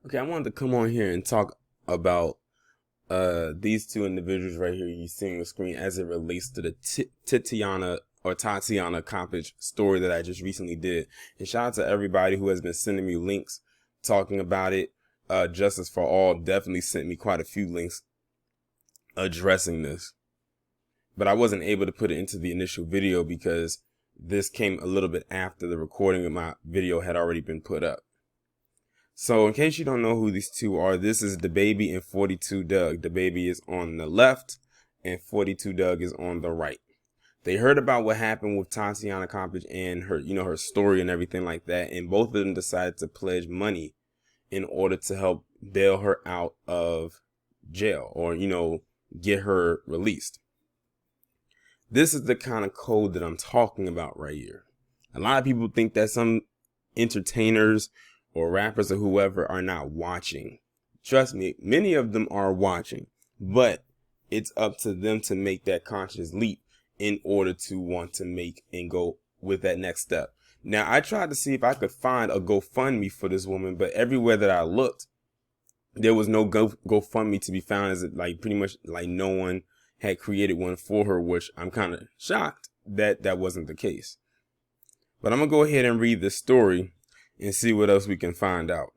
Okay, I wanted to come on here and talk about these two individuals right here you see on the screen as it relates to the Tityana or Tatiana Coppage story that I just recently did. And shout out to everybody who has been sending me links talking about it. Justice for All definitely sent me quite a few links addressing this, but I wasn't able to put it into the initial video because this came a little bit after the recording of my video had already been put up. So in case you don't know who these two are, this is Dababy and 42 Dugg. Dababy is on the left and 42 Dugg is on the right. They heard about what happened with Tityana Coppage and her story and everything like that, and both of them decided to pledge money in order to help bail her out of jail or, get her released. This is the kind of code that I'm talking about right here. A lot of people think that some entertainers or rappers or whoever are not watching. Trust me, many of them are watching, but it's up to them to make that conscious leap in order to want to make and go with that next step. Now, I tried to see if I could find a GoFundMe for this woman, but everywhere that I looked, there was no GoFundMe to be found, as it pretty much no one had created one for her, which I'm kind of shocked that that wasn't the case. But I'm going to go ahead and read this story and see what else we can find out.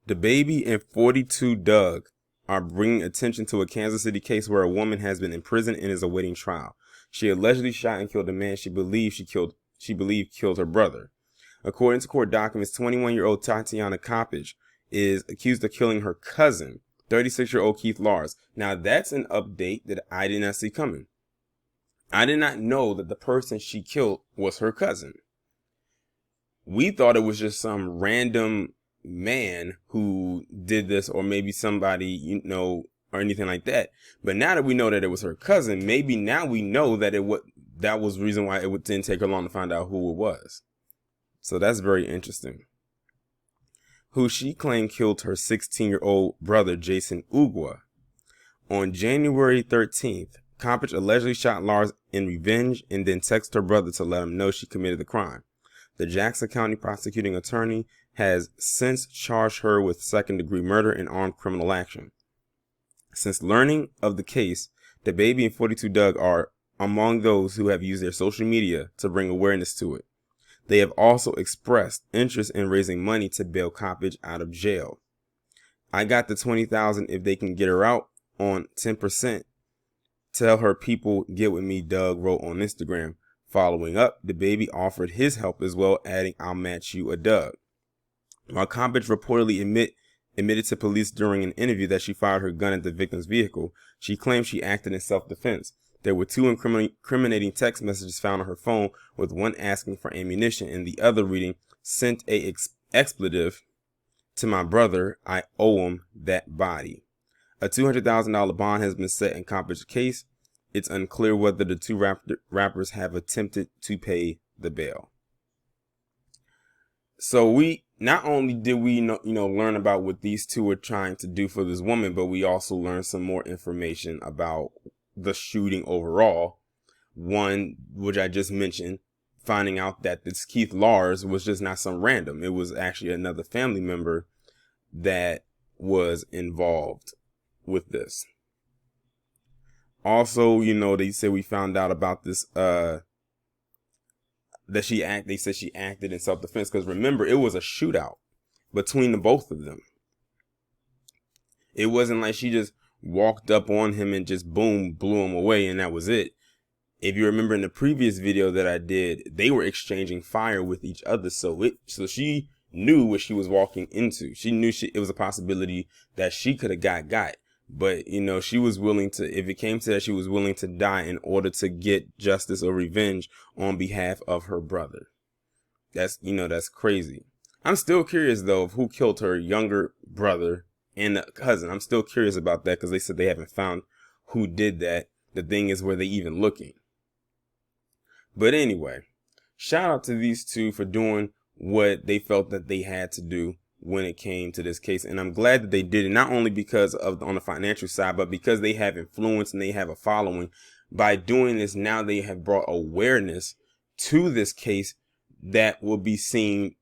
Dababy and 42 Dugg are bringing attention to a Kansas City case where a woman has been imprisoned and is awaiting trial. She allegedly shot and killed a man she believed killed her brother. According to court documents, 21-year-old Tityana Coppage is accused of killing her cousin, 36-year-old Keith Lars. Now that's an update that I did not see coming. I did not know that the person she killed was her cousin. We thought it was just some random man who did this, or maybe somebody, or anything like that. But now that we know that it was her cousin, maybe now we know that that was the reason why it didn't take her long to find out who it was. So that's very interesting. Who she claimed killed her 16-year-old brother, Jason Ugwa. On January 13th, Coppage allegedly shot Lars in revenge and then texted her brother to let him know she committed the crime. The Jackson County prosecuting attorney has since charged her with second-degree murder and armed criminal action. Since learning of the case, Dababy and 42 Dugg are among those who have used their social media to bring awareness to it. They have also expressed interest in raising money to bail Coppage out of jail. I got the $20,000 if they can get her out on 10%. Tell her people get with me, Dugg wrote on Instagram. Following up, Dababy offered his help as well, adding, "I'll match you a Dugg." While Coppage reportedly admitted to police during an interview that she fired her gun at the victim's vehicle, she claimed she acted in self-defense. There were two incriminating text messages found on her phone, with one asking for ammunition and the other reading, "Sent a expletive to my brother. I owe him that body." A $200,000 bond has been set in Coppage's case. It's unclear whether the two rappers have attempted to pay the bail. So we not only did we learn about what these two are trying to do for this woman, but we also learned some more information about the shooting overall. One, which I just mentioned, finding out that this Keith Lars was just not some random. It was actually another family member that was involved with this. Also, they said we found out about this, they said she acted in self-defense, because remember, it was a shootout between the both of them. It wasn't like she just walked up on him and just boom, blew him away and that was it. If you remember in the previous video that I did, they were exchanging fire with each other. So she knew what she was walking into. She knew it was a possibility that she could have got. But, she was willing to, if it came to that, she was willing to die in order to get justice or revenge on behalf of her brother. That's crazy. I'm still curious, though, of who killed her younger brother and the cousin. I'm still curious about that, because they said they haven't found who did that. The thing is, were they even looking? But anyway, shout out to these two for doing what they felt that they had to do when it came to this case. And I'm glad that they did it, not only because of on the financial side, but because they have influence and they have a following. By doing this, now they have brought awareness to this case that will be seen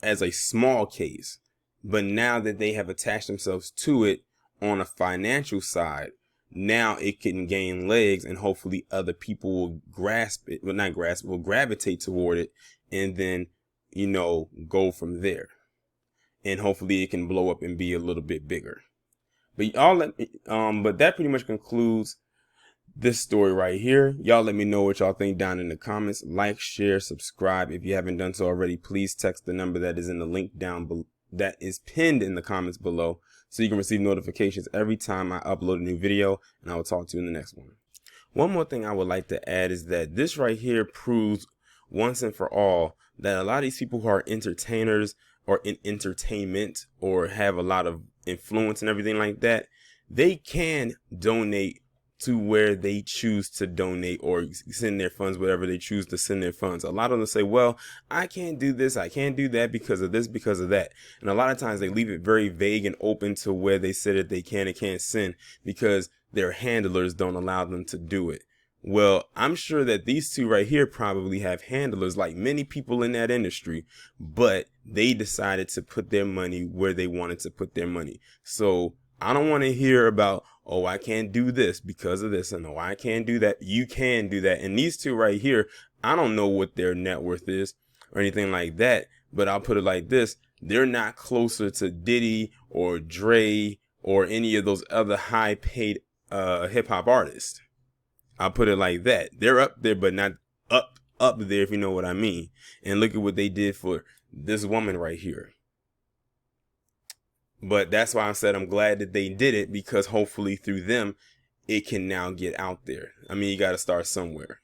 as a small case. But now that they have attached themselves to it on a financial side, now it can gain legs, and hopefully other people will grasp it, well, not grasp, will gravitate toward it, and then, go from there. And hopefully it can blow up and be a little bit bigger. But but that pretty much concludes this story right here. Y'all let me know what y'all think down in the comments. Like, share, subscribe. If you haven't done so already, please text the number that is in the link down below, that is pinned in the comments below, so you can receive notifications every time I upload a new video, and I will talk to you in the next one. One more thing I would like to add is that this right here proves once and for all that a lot of these people who are entertainers or in entertainment or have a lot of influence and everything like that, they can donate to where they choose to donate or send their funds, whatever they choose to send their funds. A lot of them say, well, I can't do this, I can't do that because of this, because of that. And a lot of times they leave it very vague and open to where they say that they can and can't send because their handlers don't allow them to do it. Well, I'm sure that these two right here probably have handlers like many people in that industry, but they decided to put their money where they wanted to put their money. So I don't want to hear about, oh, I can't do this because of this, and oh, I can't do that. You can do that. And these two right here, I don't know what their net worth is or anything like that, but I'll put it like this. They're not closer to Diddy or Dre or any of those other high paid hip hop artists. I'll put it like that. They're up there, but not up there, if you know what I mean. And look at what they did for this woman right here. But that's why I said I'm glad that they did it, because hopefully through them, it can now get out there. I mean, you got to start somewhere.